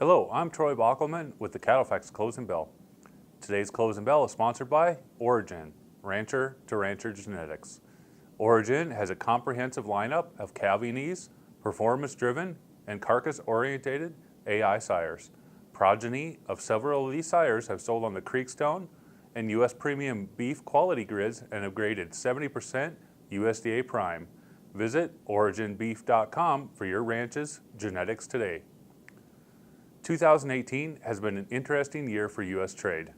Hello, I'm Troy Bockelmann with the CattleFax Closing Bell. Today's Closing Bell is sponsored by Origin, Rancher to Rancher Genetics. Origin has a comprehensive lineup of calving-ease, performance-driven, and carcass-orientated AI sires. Progeny of several of these sires have sold on the Creekstone and U.S. Premium Beef quality grids and have graded 70% USDA Prime. Visit originbeef.com for your ranch's genetics today. 2018 has been an interesting year for U.S. trade.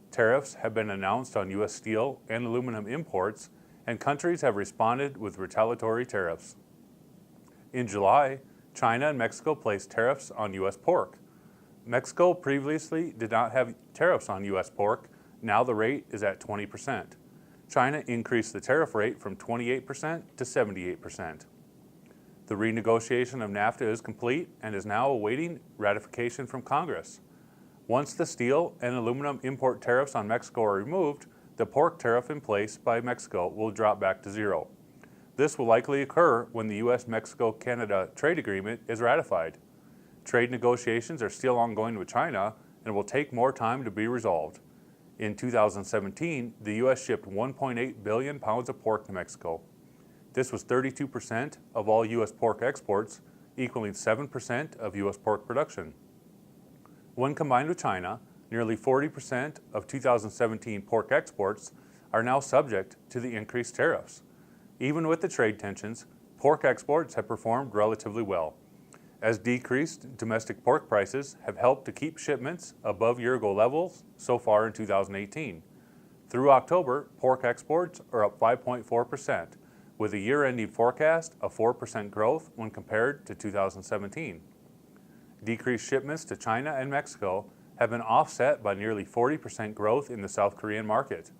Tariffs have been announced on U.S. steel and aluminum imports, and countries have responded with retaliatory tariffs. In July, China and Mexico placed tariffs on U.S. pork. Mexico previously did not have tariffs on U.S. pork. Now the rate is at 20%. China increased the tariff rate from 28% to 78%. The renegotiation of NAFTA is complete and is now awaiting ratification from Congress. Once the steel and aluminum import tariffs on Mexico are removed, the pork tariff in place by Mexico will drop back to zero. This will likely occur when the U.S.-Mexico-Canada trade agreement is ratified. Trade negotiations are still ongoing with China and will take more time to be resolved. In 2017, the U.S. shipped 1.8 billion pounds of pork to Mexico. This was 32% of all U.S. pork exports, equaling 7% of U.S. pork production. When combined with China, nearly 40% of 2017 pork exports are now subject to the increased tariffs. Even with the trade tensions, pork exports have performed relatively well, as decreased domestic pork prices have helped to keep shipments above year-ago levels so far in 2018. Through October, pork exports are up 5.4%, with a year-ending forecast of 4% growth when compared to 2017. Decreased shipments to China and Mexico have been offset by nearly 40% growth in the South Korean market.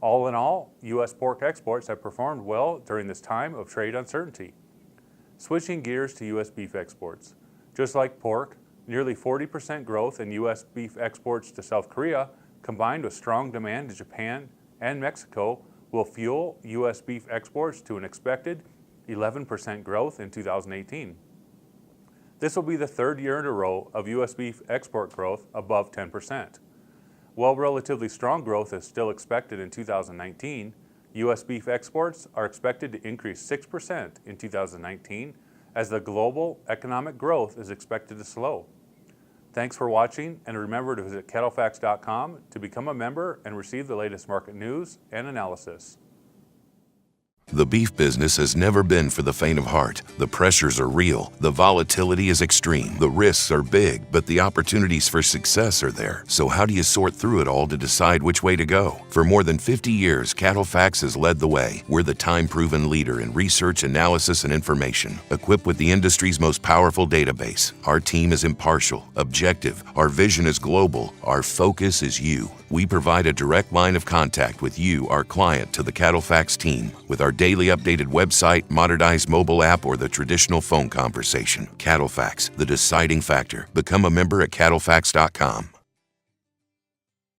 All in all, U.S. pork exports have performed well during this time of trade uncertainty. Switching gears to U.S. beef exports. Just like pork, nearly 40% growth in U.S. beef exports to South Korea, combined with strong demand to Japan and Mexico, will fuel U.S. beef exports to an expected 11% growth in 2018. This will be the third year in a row of U.S. beef export growth above 10%. While relatively strong growth is still expected in 2019, U.S. beef exports are expected to increase 6% in 2019 as the global economic growth is expected to slow. Thanks for watching, and remember to visit CattleFax.com to become a member and receive the latest market news and analysis. The beef business has never been for the faint of heart. The pressures are real, the volatility is extreme, the risks are big, but the opportunities for success are there. So how do you sort through it all to decide which way to go? For more than 50 years, CattleFax has led the way. We're the time-proven leader in research, analysis, and information, equipped with the industry's most powerful database. Our team is impartial, objective, our vision is global, our focus is you. We provide a direct line of contact with you, our client, to the CattleFax team with our daily updated website, modernized mobile app, or the traditional phone conversation. CattleFax, the deciding factor. Become a member at CattleFax.com.